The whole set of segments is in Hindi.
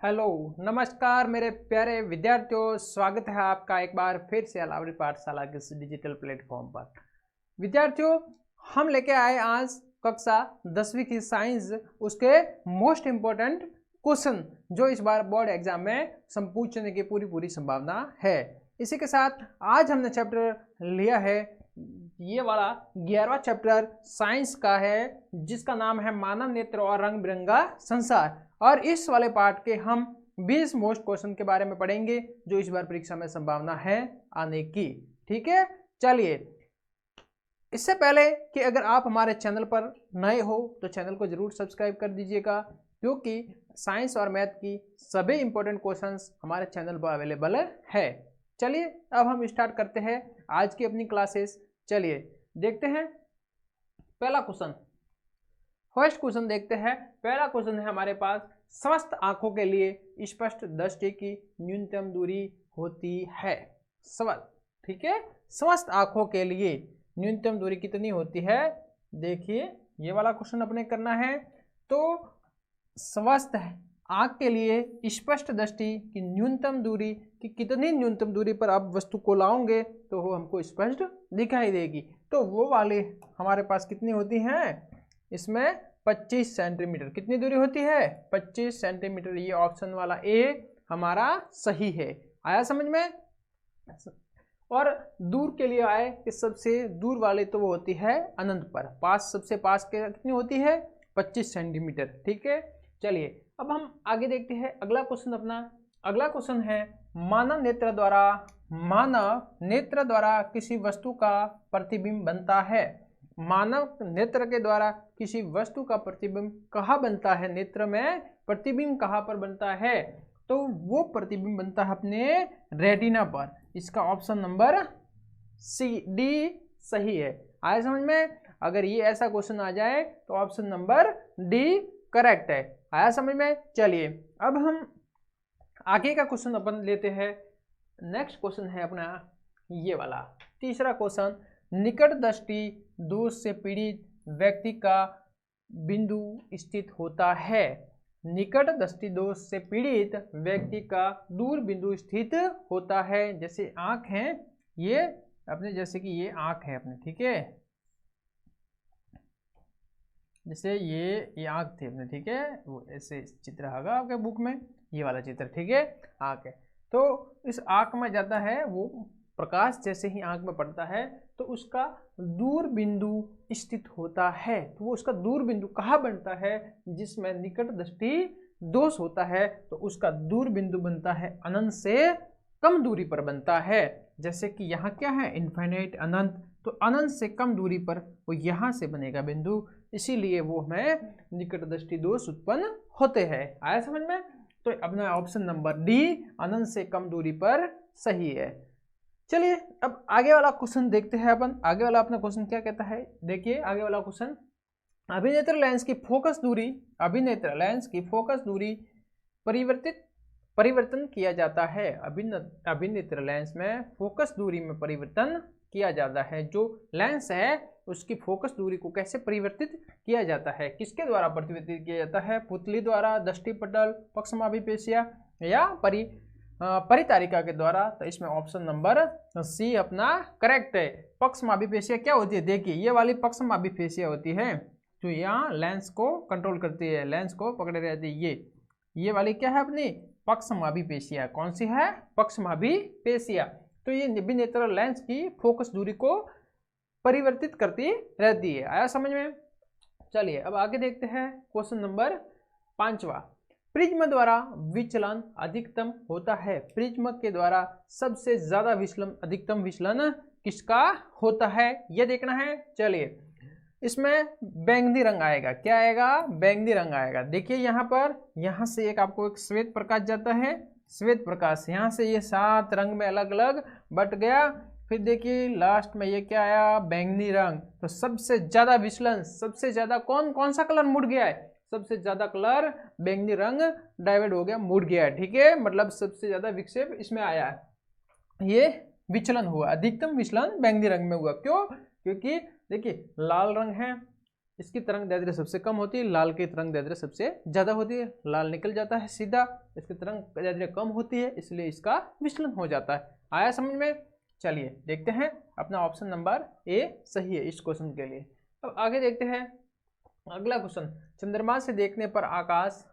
हेलो, नमस्कार मेरे प्यारे विद्यार्थियों। स्वागत है आपका एक बार फिर से अलावरी पाठशाला के इस डिजिटल प्लेटफॉर्म पर। विद्यार्थियों, हम लेके आए आज कक्षा 10वीं की साइंस, उसके मोस्ट इम्पोर्टेंट क्वेश्चन जो इस बार बोर्ड एग्जाम में पूछने की पूरी संभावना है। इसी के साथ आज हमने चैप्टर लिया है, ये वाला 11वां चैप्टर साइंस का है, जिसका नाम है मानव नेत्र और रंग बिरंगा संसार। और इस वाले पार्ट के हम 20 मोस्ट क्वेश्चन के बारे में पढ़ेंगे जो इस बार परीक्षा में संभावना है आने की। ठीक है, चलिए इससे पहले कि अगर आप हमारे चैनल पर नए हो तो चैनल को जरूर सब्सक्राइब कर दीजिएगा, क्योंकि साइंस और मैथ की सभी इंपॉर्टेंट क्वेश्चंस हमारे चैनल पर अवेलेबल है। चलिए अब हम स्टार्ट करते हैं आज की अपनी क्लासेस। चलिए देखते हैं पहला क्वेश्चन। फर्स्ट क्वेश्चन देखते हैं। पहला क्वेश्चन है हमारे पास, स्वस्थ आंखों के लिए स्पष्ट दृष्टि की न्यूनतम दूरी होती है। सवाल, ठीक है, स्वस्थ आंखों के लिए न्यूनतम दूरी कितनी होती है? देखिए ये वाला क्वेश्चन अपने करना है। तो स्वस्थ आंख के लिए स्पष्ट दृष्टि की न्यूनतम दूरी की कितनी न्यूनतम दूरी पर आप वस्तु को लाओगे तो वो हमको स्पष्ट दिखाई देगी। तो वो वाले हमारे पास कितनी होती हैं? इसमें 25 सेंटीमीटर। कितनी दूरी होती है? 25 सेंटीमीटर। ये ऑप्शन वाला ए हमारा सही है। आया समझ में? और दूर के लिए आए कि सबसे दूर वाले तो वो होती है अनंत पर। पास, सबसे पास के कितनी होती है? 25 सेंटीमीटर। ठीक है, चलिए अब हम आगे देखते हैं अगला क्वेश्चन अपना। अगला क्वेश्चन है, मानव नेत्र द्वारा किसी वस्तु का प्रतिबिंब बनता है। मानव नेत्र के द्वारा किसी वस्तु का प्रतिबिंब कहाँ बनता है? नेत्र में प्रतिबिंब कहाँ पर बनता है? तो वो प्रतिबिंब बनता है अपने रेटिना पर। इसका ऑप्शन नंबर डी सही है। आया समझ में? अगर ये ऐसा क्वेश्चन आ जाए तो ऑप्शन नंबर डी करेक्ट है। आया समझ में? चलिए अब हम आगे का क्वेश्चन अपन लेते हैं। नेक्स्ट क्वेश्चन है अपना ये वाला तीसरा क्वेश्चन, निकट दृष्टि दोष से पीड़ित व्यक्ति का बिंदु स्थित होता है। निकट दृष्टि दोष से पीड़ित व्यक्ति का दूर बिंदु स्थित होता है। जैसे आंख है ये अपने, जैसे कि ये आंख है अपने, ठीक है, जैसे ये आंख थी अपने, ठीक है, वो ऐसे चित्र होगा आपके बुक में, ये वाला चित्र, ठीक है, आंख है। तो इस आंख में जाता है वो प्रकाश, जैसे ही आंख में पड़ता है तो उसका दूर बिंदु स्थित होता है। तो वो उसका दूर बिंदु कहाँ बनता है? जिसमें निकट दृष्टि दोष होता है तो उसका दूर बिंदु बनता है अनंत से कम दूरी पर बनता है। जैसे कि यहाँ क्या है? इनफाइनाइट, अनंत। तो अनंत से कम दूरी पर वो यहाँ से बनेगा बिंदु, इसीलिए वो हमें निकट दृष्टि दोष उत्पन्न होते हैं। आया समझ में? तो अपना ऑप्शन नंबर डी अनंत से कम दूरी पर सही है। चलिए अब आगे वाला क्वेश्चन देखते हैं अपन। आगे वाला अपना क्वेश्चन क्या कहता है? देखिए आगे वाला क्वेश्चन, अभिनेत्र लेंस की फोकस दूरी परिवर्तन किया जाता है। अभिनेत्र लेंस में फोकस दूरी में परिवर्तन किया जाता है। जो लेंस है उसकी फोकस दूरी को कैसे परिवर्तित किया जाता है? किसके द्वारा परिवर्तित किया जाता है? पुतली द्वारा, दृष्टिपटल, पक्षमाभिपेशिया या परितारिका के द्वारा। तो इसमें ऑप्शन नंबर सी अपना करेक्ट है। पक्षमाभिपेशिया क्या होती है? देखिए ये वाली पक्षमाभिपेशिया होती है जो यहाँ लेंस को कंट्रोल करती है, लेंस को पकड़े रहती है। ये वाली क्या है अपनी? पक्षमाभिपेशिया। कौन सी है? पक्षमाभिपेशिया। तो ये अभिनेत्र लेंस की फोकस दूरी को परिवर्तित करती रहती है। आया समझ में? चलिए अब आगे देखते हैं क्वेश्चन नंबर 5वां, प्रिज्म द्वारा विचलन अधिकतम होता है। प्रिज्म के द्वारा सबसे ज्यादा विचलन, अधिकतम विचलन किसका होता है? यह देखना है। चलिए इसमें बैंगनी रंग आएगा। क्या आएगा? बैंगनी रंग आएगा। देखिए यहाँ पर, यहाँ से एक आपको एक श्वेत प्रकाश जाता है, श्वेत प्रकाश यहाँ से ये 7 रंग में अलग अलग बट गया। फिर देखिए लास्ट में ये क्या आया? बैंगनी रंग। तो सबसे ज्यादा विचलन, सबसे ज्यादा कौन सा कलर मुड़ गया है? सबसे ज्यादा कलर बैंगनी रंग डाइवर्ट हो गया, मुड़ गया है, ठीक है, मतलब सबसे ज्यादा विक्षेप इसमें आया है। ये विचलन हुआ, अधिकतम विचलन बैंगनी रंग में हुआ। क्यों? क्योंकि देखिए लाल रंग है, इसकी तरंग दैर्ध्य सबसे कम होती है, लाल की तरंग दैर्ध्य सबसे ज़्यादा होती है। लाल निकल जाता है सीधा, इसकी तरंग दैर्ध्य कम होती है, इसलिए इसका विचलन हो जाता है। आया समझ में? चलिए देखते हैं, अपना ऑप्शन नंबर ए सही है इस क्वेश्चन के लिए। अब आगे देखते हैं अगला क्वेश्चन। चंद्रमा से देखने पर आकाश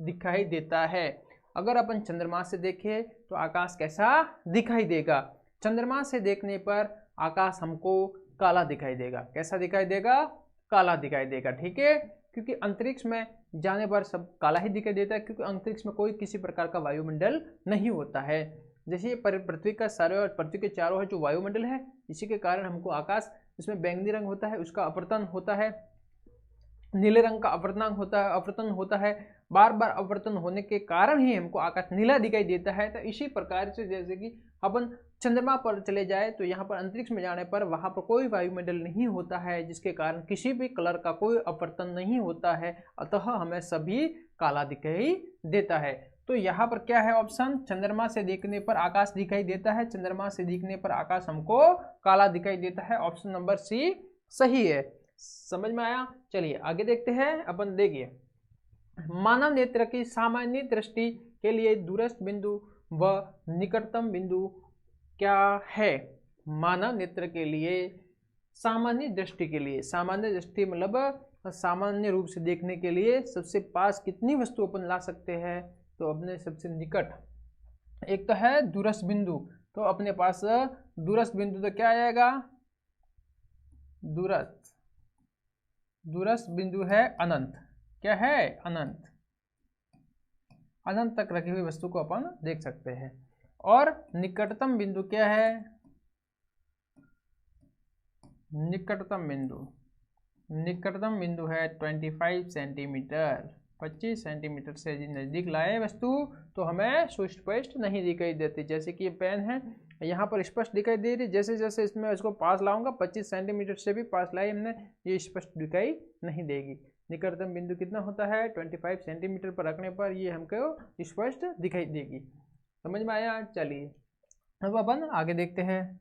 दिखाई देता है। अगर अपन चंद्रमा से देखें तो आकाश कैसा दिखाई देगा? चंद्रमा से देखने पर आकाश हमको काला दिखाई देगा। कैसा दिखाई देगा? काला दिखाई देगा, ठीक है। क्योंकि अंतरिक्ष में जाने पर सब काला ही दिखाई देता है, क्योंकि अंतरिक्ष में कोई किसी प्रकार का वायुमंडल नहीं होता है। जैसे पृथ्वी का सारे और पृथ्वी के चारों है जो वायुमंडल है, इसी के कारण हमको आकाश, इसमें बैंगनी रंग होता है, उसका अपवर्तन होता है, नीले रंग का अपवर्तन होता है। बार बार अपवर्तन होने के कारण ही हमको आकाश नीला दिखाई देता है। तो इसी प्रकार से जैसे कि अपन चंद्रमा पर चले जाए तो यहाँ पर अंतरिक्ष में जाने पर वहाँ पर कोई वायुमंडल नहीं होता है, जिसके कारण किसी भी कलर का कोई अपवर्तन नहीं होता है, अतः हमें सभी काला दिखाई देता है। तो यहाँ पर क्या है ऑप्शन? चंद्रमा से देखने पर आकाश दिखाई देता है। चंद्रमा से देखने पर आकाश हमको काला दिखाई देता है। ऑप्शन नंबर सी सही है। समझ में आया? चलिए आगे देखते हैं अपन। देखिए, मानव नेत्र की सामान्य दृष्टि के लिए दूरस्थ बिंदु व निकटतम बिंदु क्या है? मानव नेत्र के लिए सामान्य दृष्टि के लिए, सामान्य दृष्टि मतलब सामान्य रूप से देखने के लिए सबसे पास कितनी वस्तु अपन ला सकते हैं? तो अपने सबसे निकट एक तो है दूरस्थ बिंदु, तो अपने पास दूरस्थ बिंदु तो क्या आएगा? दूरस्थ बिंदु है अनंत। क्या है? अनंत। अनंत तक रखी हुई वस्तु को अपन देख सकते हैं। और निकटतम बिंदु क्या है? निकटतम बिंदु है 25 सेंटीमीटर। 25 सेंटीमीटर से नजदीक लाए वस्तु तो हमें सुस्पष्ट नहीं दिखाई देती। जैसे कि ये पेन है, यहाँ पर स्पष्ट दिखाई दे रही, जैसे जैसे इसमें इसको पास लाऊंगा 25 सेंटीमीटर से भी पास लाई हमने, ये स्पष्ट दिखाई नहीं देगी। निकटतम बिंदु कितना होता है? 25 सेंटीमीटर पर रखने पर ये हमको स्पष्ट दिखाई देगी। समझ में आया? चलिए अब अपन आगे देखते हैं।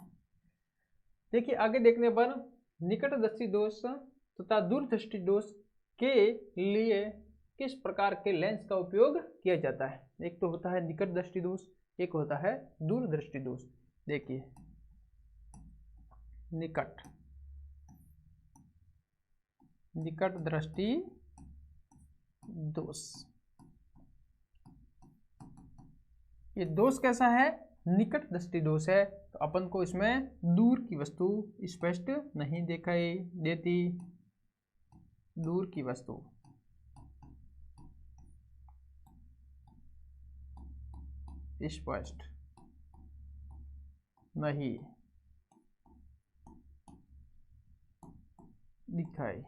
देखिए, आगे देखने पर निकट दृष्टि दोष तथा दूर दृष्टि दोष के लिए किस प्रकार के लेंस का उपयोग किया जाता है? एक तो होता है निकट दृष्टि दोष, एक होता है दूर दृष्टि दोष। देखिए, निकट दृष्टि दोष, ये दोष कैसा है? निकट दृष्टि दोष है, तो अपन को इसमें दूर की वस्तु स्पष्ट नहीं दिखाई देती। दूर की वस्तु स्पष्ट नहीं दिखाई।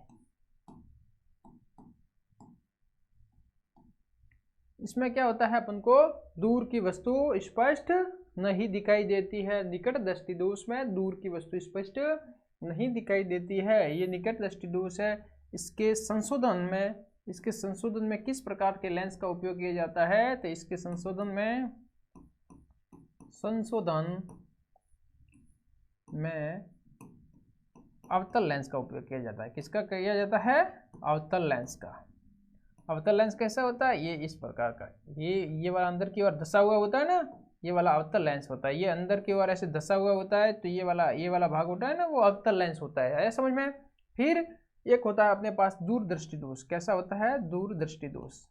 इसमें क्या होता है? अपन को दूर की वस्तु स्पष्ट नहीं दिखाई देती है। निकट दृष्टि दोष में दूर की वस्तु स्पष्ट नहीं दिखाई देती है, ये निकट दृष्टि दोष है। इसके संशोधन में किस प्रकार के लेंस का उपयोग किया जाता है? तो इसके संशोधन में अवतल लेंस का उपयोग किया जाता है। किसका किया जाता है? अवतल लेंस का। अवतल लेंस कैसा होता है? ये इस प्रकार का, ये वाला अंदर की ओर धंसा हुआ होता है ना, ये वाला अवतल लेंस होता है। ये अंदर की ओर ऐसे धंसा हुआ होता है, तो ये वाला भाग होता है ना, वो अवतल लेंस होता है। आया समझ में? फिर एक होता है अपने पास दूर दृष्टि दोष। कैसा होता है? दूर दृष्टि दोष।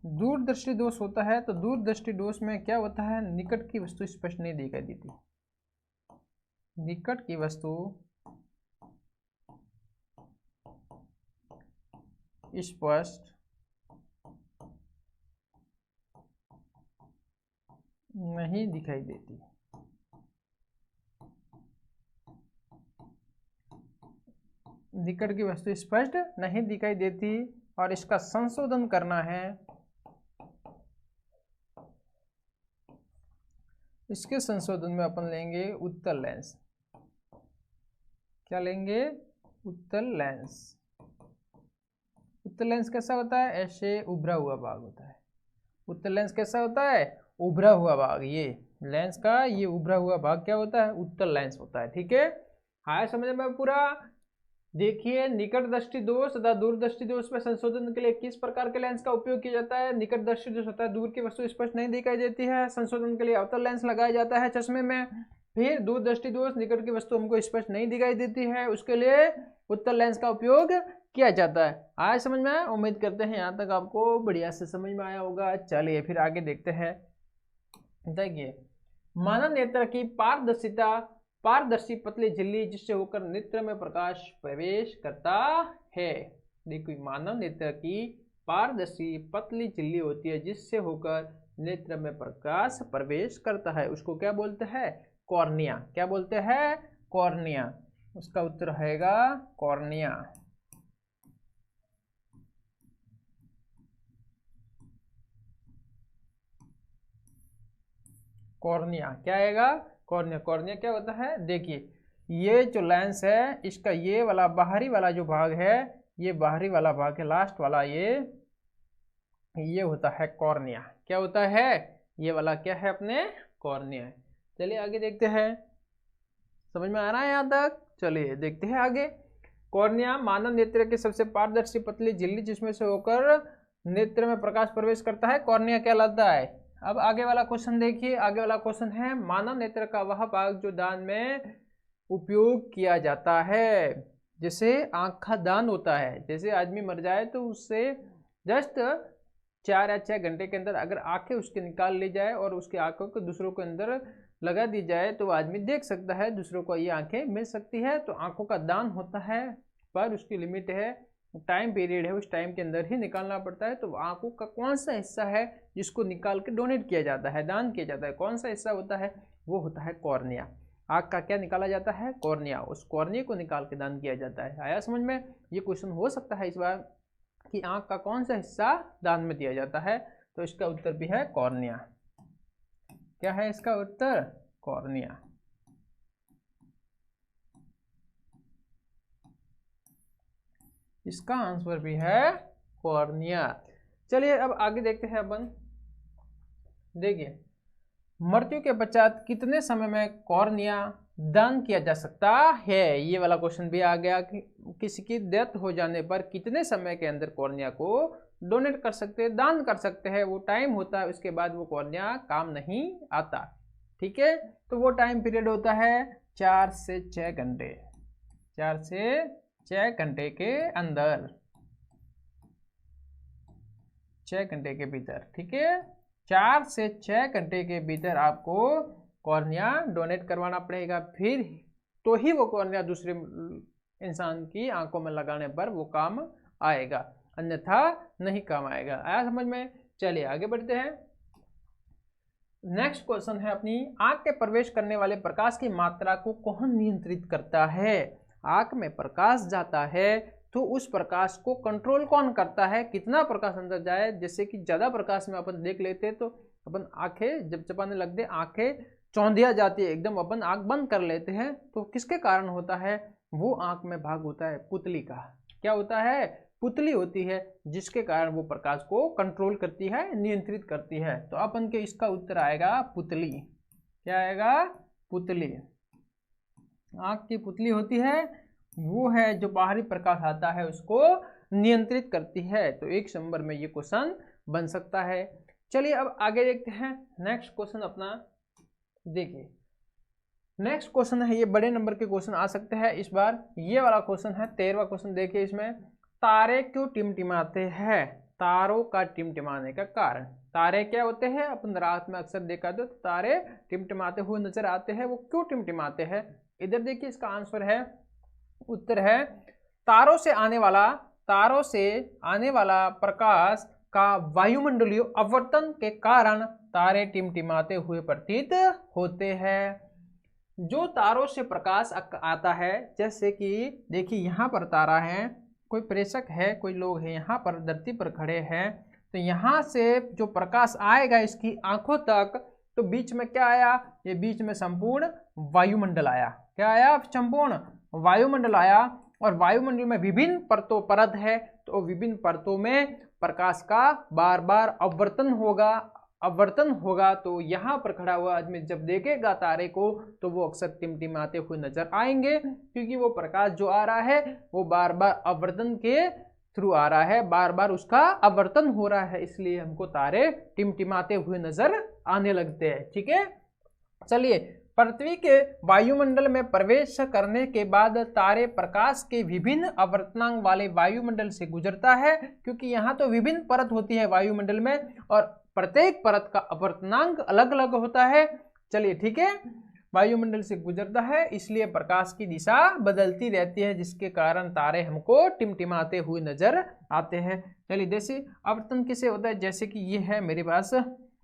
दूर दृष्टि दोष होता है, तो दूर दृष्टि दोष में क्या होता है? निकट की वस्तु स्पष्ट नहीं दिखाई देती। निकट की वस्तु स्पष्ट नहीं दिखाई देती। निकट की वस्तु स्पष्ट नहीं दिखाई देती, और इसका संशोधन करना है। इसके संशोधन में अपन लेंगे उत्तल लेंस। क्या लेंगे? उत्तल लेंस। उत्तल लेंस कैसा होता है? ऐसे उभरा हुआ भाग होता है। उत्तल लेंस कैसा होता है? उभरा हुआ भाग। ये लेंस का ये उभरा हुआ भाग क्या होता है, उत्तल लेंस होता है। ठीक है, आया समझ में पूरा। देखिए, निकट दृष्टि दोष तथा दूरदृष्टि दोष में संशोधन के लिए किस प्रकार के लेंस का उपयोग किया जाता है। निकट दृष्टि दोष होता है दूर की वस्तु स्पष्ट नहीं दिखाई देती है, संशोधन के लिए अवतल लेंस लगाया जाता है चश्मे में। फिर दूरदृष्टि दोष, निकट की वस्तु हमको स्पष्ट नहीं दिखाई देती है, उसके लिए उत्तल लेंस का उपयोग किया जाता है। आया समझ में? उम्मीद करते हैं यहाँ तक आपको बढ़िया से समझ में आया होगा। चलिए फिर आगे देखते हैं। देखिए, मानव नेत्र की पारदर्शिता, पारदर्शी पतली झिल्ली जिससे होकर नेत्र में प्रकाश प्रवेश करता है। देखिए, मानव नेत्र की पारदर्शी पतली झिल्ली होती है जिससे होकर नेत्र में प्रकाश प्रवेश करता है, उसको क्या बोलते हैं, कॉर्निया। क्या बोलते हैं, कॉर्निया। उसका उत्तर रहेगा कॉर्निया। कॉर्निया क्या आएगा, कॉर्निया। कॉर्निया क्या होता है, देखिए ये जो लेंस है इसका ये वाला बाहरी वाला जो भाग है, ये बाहरी वाला भाग है, लास्ट वाला ये होता है कॉर्निया। क्या होता है, ये वाला क्या है अपने, कॉर्निया है। चलिए आगे देखते हैं, समझ में आ रहा है यहाँ तक। चलिए देखते हैं आगे। कॉर्निया मानव नेत्र की सबसे पारदर्शी पतली झिल्ली जिसमें से होकर नेत्र में प्रकाश प्रवेश करता है, कॉर्निया कहलाता है। अब आगे वाला क्वेश्चन देखिए। आगे वाला क्वेश्चन है, मानव नेत्र का वह भाग जो दान में उपयोग किया जाता है। जैसे आंख का दान होता है, जैसे आदमी मर जाए तो उससे जस्ट 4 या 6 घंटे के अंदर अगर आंखें उसके निकाल ली जाए और उसकी आंखों को दूसरों के अंदर लगा दी जाए तो आदमी देख सकता है, दूसरों को ये आंखें मिल सकती है। तो आंखों का दान होता है, पर उसकी लिमिट है, टाइम पीरियड है, उस टाइम के अंदर ही निकालना पड़ता है। तो आंखों का कौन सा हिस्सा है जिसको निकाल के डोनेट किया जाता है, दान किया जाता है, कौन सा हिस्सा होता है, वो होता है कॉर्निया। आंख का क्या निकाला जाता है, कॉर्निया। उस कॉर्निया को निकाल के दान किया जाता है। आया समझ में? ये क्वेश्चन हो सकता है इस बार कि आंख का कौन सा हिस्सा दान में दिया जाता है, तो इसका उत्तर भी है कॉर्निया। क्या है इसका उत्तर, कॉर्निया। इसका आंसर भी है कॉर्निया। चलिए अब आगे देखते हैं अपन। देखिए, मृत्यु के पश्चात कितने समय में कॉर्निया दान किया जा सकता है, ये वाला क्वेश्चन भी आ गया कि किसी की डेथ हो जाने पर कितने समय के अंदर कॉर्निया को डोनेट कर सकते हैं, दान कर सकते हैं। वो टाइम होता है, उसके बाद वो कॉर्निया काम नहीं आता। ठीक है, तो वो टाइम पीरियड होता है 4 से 6 घंटे। 4 से 6 घंटे के अंदर, 6 घंटे के भीतर। ठीक है, 4 से 6 घंटे के भीतर आपको कॉर्निया डोनेट करवाना पड़ेगा, फिर तो ही वो कॉर्निया दूसरे इंसान की आंखों में लगाने पर वो काम आएगा, अन्यथा नहीं काम आएगा। आया समझ में? चलिए आगे बढ़ते हैं। नेक्स्ट क्वेश्चन है अपनी, आंख के प्रवेश करने वाले प्रकाश की मात्रा को कौन नियंत्रित करता है। आंख में प्रकाश जाता है तो उस प्रकाश को कंट्रोल कौन करता है, कितना प्रकाश अंदर जाए। जैसे कि ज्यादा प्रकाश में अपन देख लेते हैं तो अपन आंखें जब चपाने लगते, आंखें चौंधिया जाती है एकदम, अपन आंख बंद कर लेते हैं। तो किसके कारण होता है, वो आंख में भाग होता है पुतली का। क्या होता है, पुतली होती है, जिसके कारण वो प्रकाश को कंट्रोल करती है, नियंत्रित करती है। तो अपन के इसका उत्तर आएगा पुतली। क्या आएगा, पुतली। आंख की पुतली होती है, वो है जो बाहरी प्रकाश आता है उसको नियंत्रित करती है। तो 1 नंबर में ये क्वेश्चन बन सकता है। चलिए अब आगे देखते हैं नेक्स्ट क्वेश्चन अपना। देखिए, नेक्स्ट क्वेश्चन है, ये बड़े नंबर के क्वेश्चन आ सकते हैं इस बार। ये वाला क्वेश्चन है 13वां क्वेश्चन। देखिए इसमें, तारे क्यों टिमटिमाते हैं, तारों का टिमटिमाने का कारण। तारे क्या होते हैं, अपन रात में अक्सर देखा तो तारे टिमटिमाते हुए नजर आते हैं, वो क्यों टिमटिमाते हैं। इधर देखिए इसका आंसर है, उत्तर है, तारों से आने वाला प्रकाश का वायुमंडलीय आवर्तन के कारण तारे टिमटिमाते हुए प्रतीत होते हैं। जो तारों से प्रकाश आता है, जैसे कि देखिए यहाँ पर तारा है, कोई प्रेषक है, कोई लोग हैं यहाँ पर धरती पर खड़े हैं, तो यहाँ से जो प्रकाश आएगा इसकी आंखों तक, तो बीच में क्या आया, ये बीच में संपूर्ण वायुमंडल आया। क्या आया, संपूर्ण वायुमंडल आया। और वायुमंडल में विभिन्न परत है, तो विभिन्न परतों में प्रकाश का बार बार आवर्तन होगा, अपवर्तन होगा तो यहाँ पर खड़ा हुआ आदमी जब देखेगा तारे को तो वो अक्सर टिमटिमाते हुए नजर आएंगे, क्योंकि वो प्रकाश जो आ रहा है वो बार बार अपवर्तन के थ्रू आ रहा है, बार बार उसका अपवर्तन हो रहा है, इसलिए हमको तारे टिमटिमाते हुए नजर आने लगते हैं। ठीक है, चलिए, पृथ्वी के वायुमंडल में प्रवेश करने के बाद तारे प्रकाश के विभिन्न अपवर्तनांक वाले वायुमंडल से गुजरता है, क्योंकि यहाँ तो विभिन्न परत होती है वायुमंडल में और प्रत्येक परत का अपवर्तनांक अलग अलग होता है। चलिए ठीक है, वायुमंडल से गुजरता है इसलिए प्रकाश की दिशा बदलती रहती है, जिसके कारण तारे हमको टिमटिमाते हुए नजर आते हैं। चलिए, जैसे अपवर्तन किसे होता है, जैसे कि ये है मेरे पास,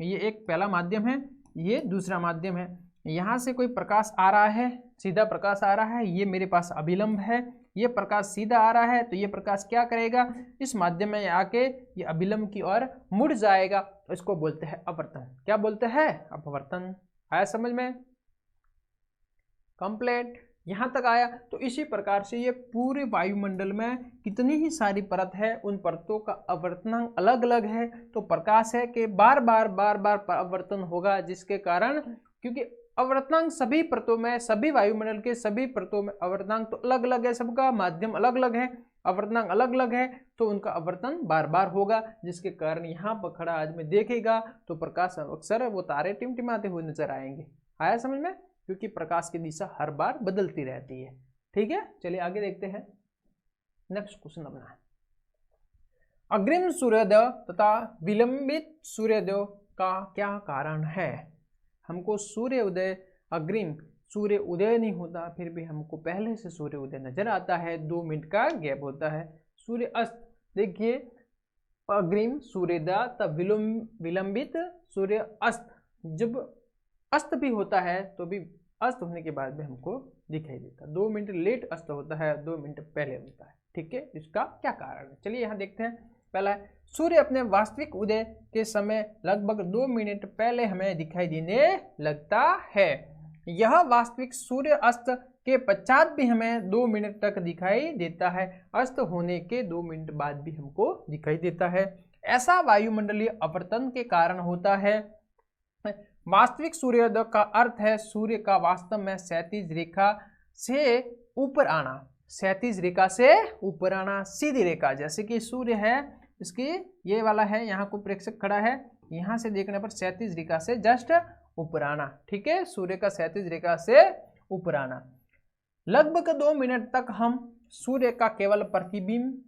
ये एक पहला माध्यम है, ये दूसरा माध्यम है। यहाँ से कोई प्रकाश आ रहा है, सीधा प्रकाश आ रहा है, ये मेरे पास अभिलंब है, ये प्रकाश सीधा आ रहा है तो ये प्रकाश क्या करेगा, इस माध्यम में आके ये अभिलंब की ओर मुड़ जाएगा, तो इसको बोलते हैं अपवर्तन। क्या बोलते हैं, अपवर्तन। आया समझ में, कंप्लीट, यहाँ तक आया। तो इसी प्रकार से ये पूरे वायुमंडल में कितनी ही सारी परत है, उन परतों का अपवर्तनांक अलग अलग है, तो प्रकाश है कि बार बार अपवर्तन होगा, जिसके कारण, क्योंकि अपवर्तनांक सभी परतों में, सभी वायुमंडल के सभी परतों में अपवर्तनांक तो अलग अलग है, सबका माध्यम अलग अलग है, अपवर्तनांक अलग अलग है, तो उनका अपवर्तन बार बार होगा, जिसके कारण यहाँ पर खड़ा आदमी देखेगा तो प्रकाश अक्सर वो तारे टिमटिमाते हुए नजर आएंगे। आया समझ में, क्योंकि प्रकाश की दिशा हर बार बदलती रहती है। ठीक है, चलिए आगे देखते हैं नेक्स्ट क्वेश्चन अपना। अग्रिम सूर्योदय तथा विलंबित सूर्योदय का क्या कारण है। हमको सूर्य उदय, अग्रिम सूर्य उदय नहीं होता, फिर भी हमको पहले से सूर्य उदय नजर आता है, 2 मिनट का गैप होता है। सूर्य अस्त, देखिए, अग्रिम सूर्योदय तब विलंबित सूर्य अस्त, जब अस्त भी होता है तो भी अस्त होने के बाद भी हमको दिखाई देता है, 2 मिनट लेट अस्त होता है, 2 मिनट पहले होता है। ठीक है, इसका क्या कारण है, चलिए यहाँ देखते हैं। पहला है, सूर्य अपने वास्तविक उदय के समय लगभग 2 मिनट पहले हमें दिखाई देने लगता है। यह वास्तविक सूर्य अस्त के पश्चात भी हमें 2 मिनट तक दिखाई देता है, अस्त होने के 2 मिनट बाद भी हमको दिखाई देता है। ऐसा वायुमंडलीय अपवर्तन के कारण होता है। वास्तविक सूर्योदय का अर्थ है सूर्य का वास्तव में क्षैतिज रेखा से ऊपर आना, क्षैतिज रेखा से ऊपर आना, सीधी रेखा, जैसे कि सूर्य है, इसकी ये वाला है, यहाँ को प्रेक्षक खड़ा है, यहाँ से देखने पर क्षैतिज रेखा से जस्ट ऊपर आना। ठीक है, सूर्य का क्षैतिज रेखा से ऊपर आना। लगभग 2 मिनट तक हम सूर्य का केवल प्रतिबिंब,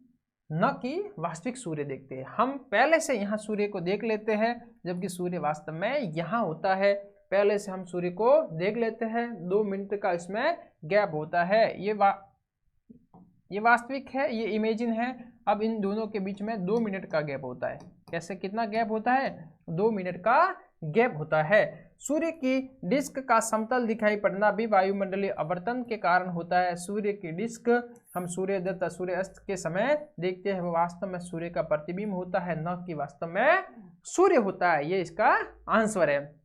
न कि वास्तविक सूर्य देखते हैं। हम पहले से यहाँ सूर्य को देख लेते हैं, जबकि सूर्य वास्तव में यहाँ होता है, पहले से हम सूर्य को देख लेते हैं, 2 मिनट का इसमें गैप होता है। ये वास्तविक है, ये इमेजिन है। अब इन दोनों के बीच में 2 मिनट का गैप होता है। कैसे, कितना गैप होता है, 2 मिनट का गैप होता है। सूर्य की डिस्क का समतल दिखाई पड़ना भी वायुमंडलीय अपवर्तन के कारण होता है। सूर्य की डिस्क हम सूर्योदय तथा सूर्यास्त के समय देखते हैं, वो वास्तव में सूर्य का प्रतिबिंब होता है, न कि वास्तव में सूर्य होता है। ये इसका आंसर है।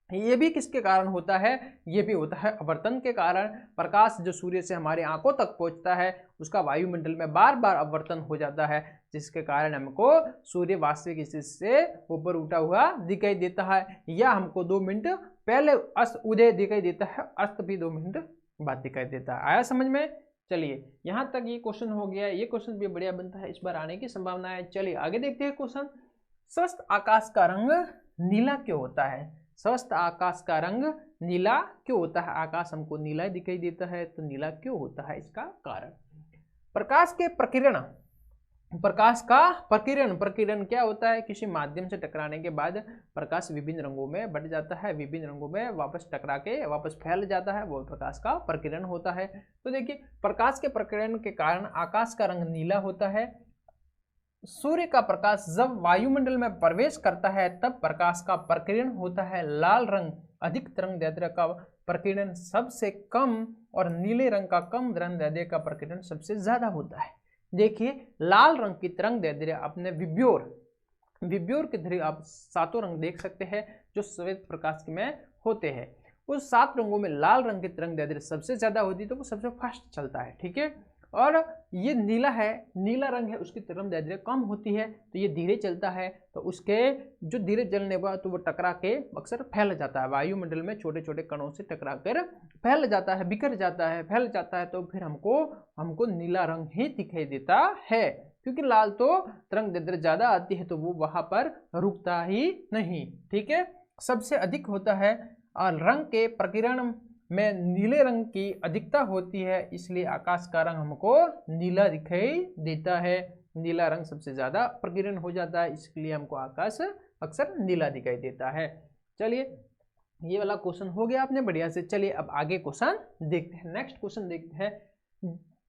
ये भी किसके कारण होता है, ये भी होता है अपवर्तन के कारण। प्रकाश जो सूर्य से हमारी आंखों तक पहुंचता है, उसका वायुमंडल में बार बार अपवर्तन हो जाता है, जिसके कारण हमको सूर्य वास्तविक स्थिति से ऊपर उठा हुआ दिखाई देता है, या हमको 2 मिनट पहले अस्त उदय दिखाई देता है, अस्त भी 2 मिनट बाद दिखाई देता है। आया समझ में। चलिए, यहाँ तक ये क्वेश्चन हो गया। ये क्वेश्चन भी बढ़िया बनता है, इस बार आने की संभावना है। चलिए आगे देखते हैं क्वेश्चन। स्वस्थ आकाश का रंग नीला क्यों होता है। स्वस्थ आकाश का रंग नीला क्यों होता है। आकाश हमको नीला दिखाई देता है, तो नीला क्यों होता है, इसका कारण प्रकाश के प्रकीर्ण, प्रकाश का प्रकीर्ण क्या होता है, किसी माध्यम से टकराने के बाद प्रकाश विभिन्न रंगों में बट जाता है, विभिन्न रंगों में वापस टकरा के वापस फैल जाता है, वो प्रकाश का प्रकीर्ण होता है। तो देखिए, प्रकाश के प्रकीर्ण के कारण आकाश का रंग नीला होता है। सूर्य का प्रकाश जब वायुमंडल में प्रवेश करता है तब प्रकाश का प्रकीर्ण होता है लाल रंग। अधिक तरंगदैर्ध्य का प्रकीर्ण सबसे कम और नीले रंग का कम तरंगदैर्ध्य का प्रकीर्ण सबसे ज्यादा होता है। देखिए, लाल रंग की तरंगदैर्ध्य अपने विब्योर के धरी आप 7 रंग देख सकते हैं जो श्वेत प्रकाश में होते हैं। उस 7 रंगों में लाल रंग की तरंगदैर्ध्य सबसे ज्यादा होती है, तो वो सबसे फास्ट चलता है। ठीक है, और ये नीला है, नीला रंग है, उसकी तरंगदैर्ध्य कम होती है तो ये धीरे चलता है, तो उसके जो धीरे चलने पर तो वो टकरा के अक्सर फैल जाता है, वायुमंडल में छोटे छोटे कणों से टकरा कर फैल जाता है, बिखर जाता है, फैल जाता है, तो फिर हमको नीला रंग ही दिखाई देता है। क्योंकि लाल तो तरंगदैर्ध्य ज्यादा आती है तो वो वहां पर रुकता ही नहीं। ठीक है, सबसे अधिक होता है और रंग के प्रकीर्ण में नीले रंग की अधिकता होती है, इसलिए आकाश का रंग हमको नीला दिखाई देता है। नीला रंग सबसे ज्यादा प्रकीर्ण हो जाता है, इसलिए हमको आकाश अक्सर नीला दिखाई देता है। चलिए ये वाला क्वेश्चन हो गया आपने बढ़िया से। चलिए अब आगे क्वेश्चन देखते हैं, नेक्स्ट क्वेश्चन देखते हैं।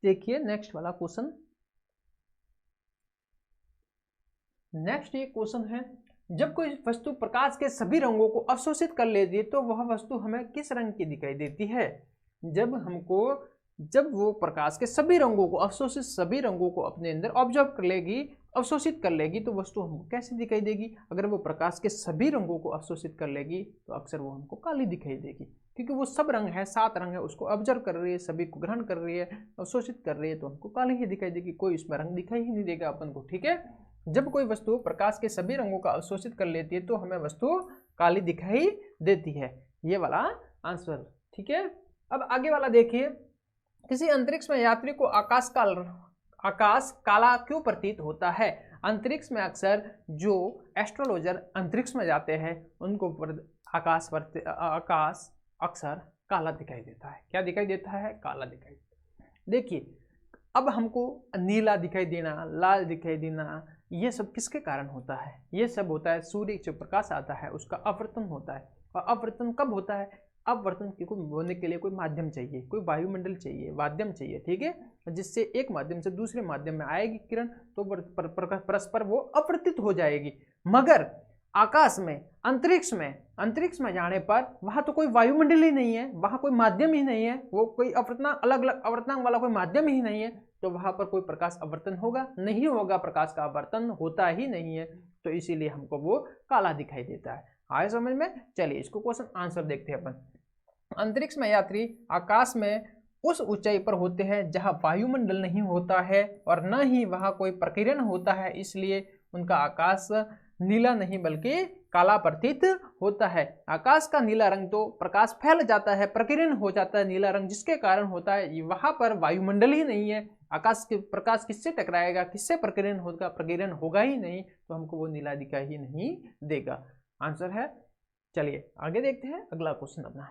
देखिए नेक्स्ट वाला क्वेश्चन, नेक्स्ट ये क्वेश्चन है, जब कोई वस्तु प्रकाश के सभी रंगों को अवशोषित कर लेती है तो वह वस्तु हमें किस रंग की दिखाई देती है? जब वो प्रकाश के सभी रंगों को अवशोषित, सभी रंगों को अपने अंदर ऑब्जर्व कर लेगी, अवशोषित कर लेगी, तो वस्तु हमको कैसी दिखाई देगी? अगर वो प्रकाश के सभी रंगों को अवशोषित कर लेगी तो अक्सर वो हमको काली दिखाई देगी, क्योंकि वो सब रंग है, 7 रंग है, उसको ऑब्जर्व कर रही है, सभी को ग्रहण कर रही है, अवशोषित कर रही है, तो हमको काली ही दिखाई देगी, कोई इसमें रंग दिखाई ही नहीं देगा अपन को। ठीक है, जब कोई वस्तु प्रकाश के सभी रंगों का अवशोषित कर लेती है तो हमें वस्तु काली दिखाई देती है, ये वाला आंसर। ठीक है, अब आगे वाला देखिए, किसी अंतरिक्ष में यात्री को आकाश काला क्यों प्रतीत होता है? अंतरिक्ष में अक्सर जो एस्ट्रोलॉजर अंतरिक्ष में जाते हैं उनको आकाश अक्सर काला दिखाई देता है। क्या दिखाई देता है? काला दिखाई देता है। देखिए अब हमको नीला दिखाई देना, लाल दिखाई देना, ये सब किसके कारण होता है? ये सब होता है सूर्य से प्रकाश आता है उसका अपवर्तन होता है। और अपवर्तन कब होता है? अपवर्तन को होने के लिए कोई माध्यम चाहिए, कोई वायुमंडल चाहिए, माध्यम चाहिए। ठीक है, जिससे एक माध्यम से दूसरे माध्यम में आएगी किरण तो परस्पर वो अपवर्तित हो जाएगी। मगर आकाश में, अंतरिक्ष में जाने पर वहां तो कोई वायुमंडल ही नहीं है, वहां कोई माध्यम ही नहीं है, वो कोई अपवर्तनांक, अलग अलग अपवर्तनांक वाला कोई माध्यम ही नहीं है, तो वहां पर कोई प्रकाश अपवर्तन होगा नहीं होगा, प्रकाश का अपवर्तन होता ही नहीं है, तो इसीलिए हमको वो काला दिखाई देता है। आए समझ में? चलिए इसको क्वेश्चन आंसर देखते हैं अपन। अंतरिक्ष में यात्री आकाश में उस ऊंचाई पर होते हैं जहां वायुमंडल नहीं होता है और न ही वहां कोई प्रकीर्ण होता है, इसलिए उनका आकाश नीला नहीं बल्कि काला प्रतीत होता है। आकाश का नीला रंग तो प्रकाश फैल जाता है, प्रकीर्ण हो जाता है नीला रंग, जिसके कारण होता है वहां पर वायुमंडल ही नहीं है। आकाश के प्रकाश किससे टकराएगा, किससे प्रकीर्ण होगा? प्रकीर्ण होगा ही नहीं, तो हमको वो नीला दिखाई ही नहीं देगा। आंसर है। चलिए आगे देखते हैं अगला क्वेश्चन अपना।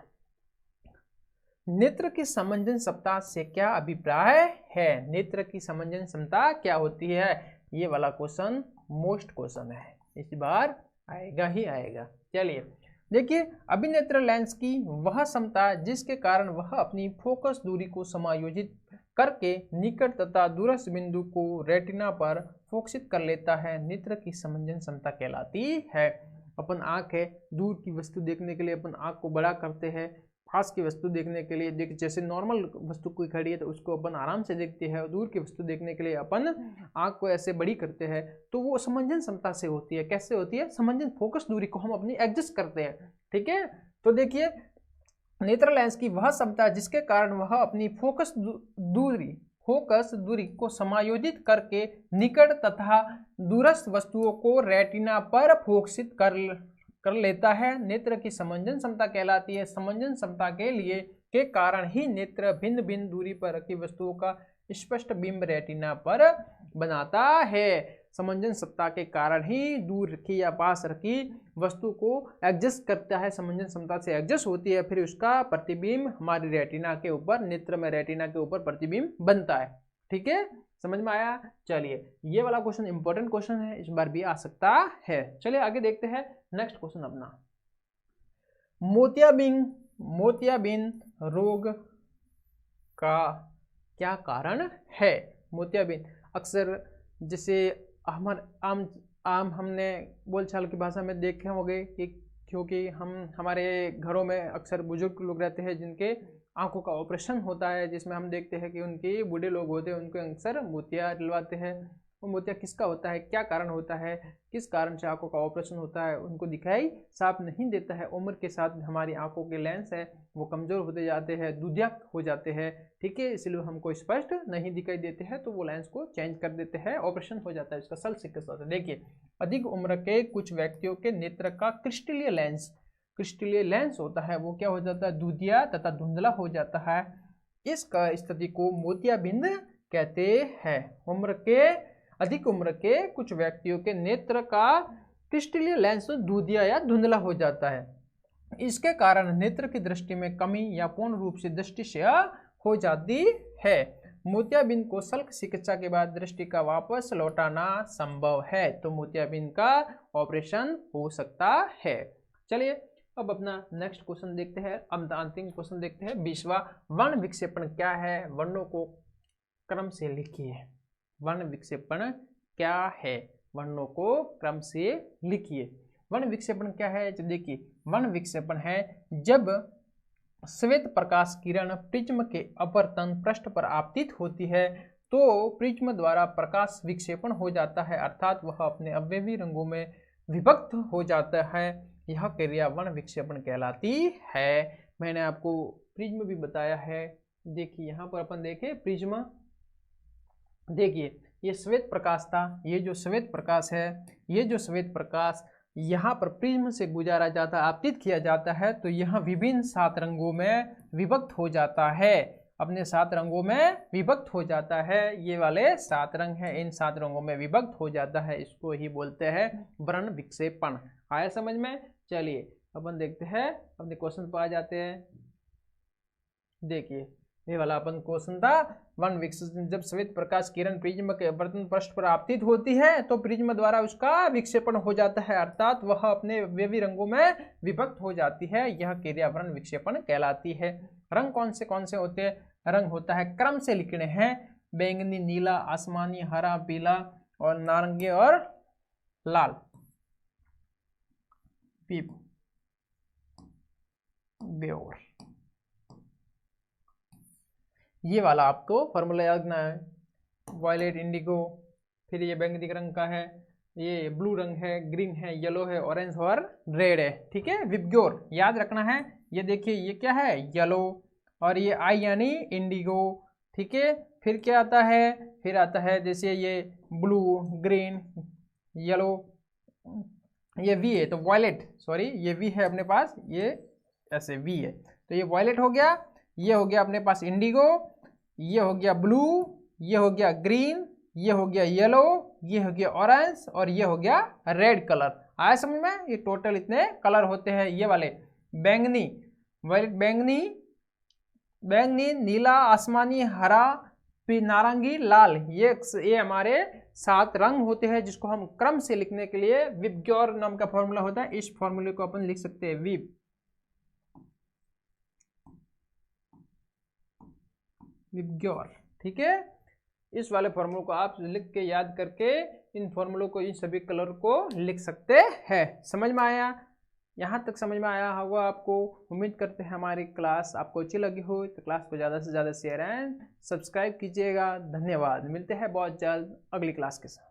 नेत्र की समंजन क्षमता से क्या अभिप्राय है? नेत्र की समंजन क्षमता क्या होती है? ये वाला क्वेश्चन मोस्ट क्वेश्चन है, इस बार आएगा ही आएगा। चलिए देखिए, अभिनेत्र लेंस की वह क्षमता जिसके कारण वह अपनी फोकस दूरी को समायोजित करके निकट तथा दूरस्थ बिंदु को रेटिना पर फोकसित कर लेता है, नेत्र की समंजन क्षमता कहलाती है। अपन आँख है, दूर की वस्तु देखने के लिए अपन आँख को बड़ा करते हैं, पास की वस्तु देखने के लिए जैसे नॉर्मल वस्तु कोई खड़ी है तो उसको अपन आराम से देखते हैं, और दूर की वस्तु देखने के लिए अपन आँख को ऐसे बड़ी करते हैं, तो वो समंजन क्षमता से होती है। कैसे होती है? समंजन, फोकस दूरी को हम अपनी एडजस्ट करते हैं। ठीक है, तो देखिए नेत्र लेंस की वह क्षमता जिसके कारण वह अपनी फोकस दूरी को समायोजित करके निकट तथा दूरस्थ वस्तुओं को रेटिना पर फोकसित कर लेता है, नेत्र की समंजन क्षमता कहलाती है। समंजन क्षमता के कारण ही नेत्र भिन्न भिन्न दूरी पर रखी वस्तुओं का स्पष्ट बिंब रेटिना पर बनाता है। समंजन क्षमता के कारण ही दूर रखी या पास रखी वस्तु को एडजस्ट करता है, समंजन क्षमता से एडजस्ट होती है, फिर उसका प्रतिबिंब हमारी रेटिना के ऊपर, नेत्र में रेटिना के ऊपर प्रतिबिंब बनता है। ठीक है, समझ में आया? चलिए ये वाला क्वेश्चन इंपॉर्टेंट क्वेश्चन है, इस बार भी आ सकता है। चलिए आगे देखते हैं नेक्स्ट क्वेश्चन अपना। मोतियाबिंद रोग का क्या कारण है? मोतियाबिंद अक्सर जैसे हमने बोलचाल की भाषा में देखे होंगे कि क्योंकि हमारे घरों में अक्सर बुजुर्ग लोग रहते हैं जिनके आंखों का ऑपरेशन होता है, जिसमें हम देखते हैं कि उनके बूढ़े लोग होते हैं उनको अक्सर मोतिया डलवाते हैं, वो मोतिया किसका होता है, क्या कारण होता है, किस कारण से आंखों का ऑपरेशन होता है, उनको दिखाई साफ नहीं देता है। उम्र के साथ हमारी आंखों के लेंस है वो कमज़ोर होते जाते हैं, दूधिया हो जाते हैं, ठीक है, इसलिए हमको स्पष्ट नहीं दिखाई देते हैं, तो वो लेंस को चेंज कर देते हैं, ऑपरेशन हो जाता है इसका सल चिकित्सा से। देखिए, अधिक उम्र के कुछ व्यक्तियों के नेत्र का क्रिस्टलीय लेंस होता है वो क्या हो जाता है, दूधिया तथा धुंधला हो जाता है। इसका स्थिति को मोतियाबिंद कहते हैं। अधिक उम्र के कुछ व्यक्तियों के नेत्र का क्रिस्टलीय लेंस दूधिया या धुंधला हो जाता है। इसके कारण नेत्र की दृष्टि में कमी या पूर्ण रूप से दृष्टि क्षय हो जाती है। मोतियाबिंद को शल्क चिकित्सा के बाद दृष्टि का वापस लौटाना संभव है, तो मोतियाबिंद का ऑपरेशन हो सकता है। चलिए अब अपना नेक्स्ट क्वेश्चन देखते हैं, अब अंतिम क्वेश्चन देखते हैं 20वां। वर्ण विक्षेपण क्या है, वर्णों को क्रम से लिखिए। वर्ण विक्षेपण क्या है, वर्णों को क्रम से लिखिए। वर्ण विक्षेपण क्या है, तो देखिए, वर्ण विक्षेपण है जब श्वेत प्रकाश किरण प्रिज्म के अपवर्तन पृष्ठ पर आपतित होती है तो प्रिज्म द्वारा प्रकाश विक्षेपण हो जाता है, अर्थात वह अपने अवयवी रंगों में विभक्त हो जाता है। यह क्रिया वर्ण विक्षेपण कहलाती है। मैंने आपको प्रिज्म भी बताया है। देखिए यहाँ पर अपन देखें प्रिज्म, देखिए ये श्वेत प्रकाश था, ये जो श्वेत प्रकाश है, ये जो श्वेत प्रकाश यहाँ पर प्रिज्म से गुजारा जाता है, आपतित किया जाता है, तो यहाँ विभिन्न 7 रंगों में विभक्त हो जाता है, अपने 7 रंगों में विभक्त हो जाता है। ये वाले 7 रंग हैं, इन 7 रंगों में विभक्त हो जाता है, इसको ही बोलते हैं वर्ण विक्षेपण। आया समझ में? चलिए अपन देखते हैं, अपने क्वेश्चन पर आ जाते हैं। देखिए ये वाला अपन क्वेश्चन था, वर्ण विक्षेपण जब श्वेत प्रकाश किरण प्रिज्म के अपवर्तन पृष्ठ पर आपतित होती है तो प्रिज्म द्वारा उसका विक्षेपण हो जाता है, अर्थात वह अपने अवयवी रंगों में विभक्त हो जाती है। यह क्रिया वर्ण विक्षेपण कहलाती है। रंग कौन से होते हैं? रंग होता है, क्रम से लिखने हैं, बैंगनी, नीला, आसमानी, हरा, पीला और नारंगी और लाल। ब्योर, ये वाला आपको फॉर्मूला याद रखना है। वायलेट, इंडिगो, फिर ये बैंगनी रंग का है, ये ब्लू रंग है, ग्रीन है, येलो है, ऑरेंज और रेड है, ठीक है। विबग्योर याद रखना है। ये देखिए ये क्या है, येलो, और ये आई यानी इंडिगो, ठीक है। फिर क्या आता है, फिर आता है जैसे ये ब्लू, ग्रीन, येलो, ये वी है तो वायलेट, सॉरी ये वी है अपने पास, ये ऐसे वी है तो ये वायलेट हो गया। ये हो गया अपने पास इंडिगो, ये हो गया ब्लू, ये हो गया ग्रीन, ये हो गया येलो, ये हो गया ऑरेंज और ये हो गया रेड कलर। आया समझ में? ये टोटल इतने कलर होते हैं। ये वाले बैंगनी, वायलेट, बैंगनी, नीला, आसमानी, हरा, नारंगी, लाल, ये हमारे 7 रंग होते हैं जिसको हम क्रम से लिखने के लिए विबग्योर नाम का फॉर्मूला होता है। इस फॉर्मूले को अपन लिख सकते हैं विबग्योर, ठीक है। इस वाले फॉर्मूले को आप लिख के याद करके इन फॉर्मूलों को, इन सभी कलर को लिख सकते हैं। समझ में आया? यहाँ तक समझ में आया होगा आपको। उम्मीद करते हैं हमारी क्लास आपको अच्छी लगी हो, तो क्लास को ज़्यादा से ज़्यादा शेयर एंड सब्सक्राइब कीजिएगा। धन्यवाद। मिलते हैं बहुत जल्द अगली क्लास के साथ।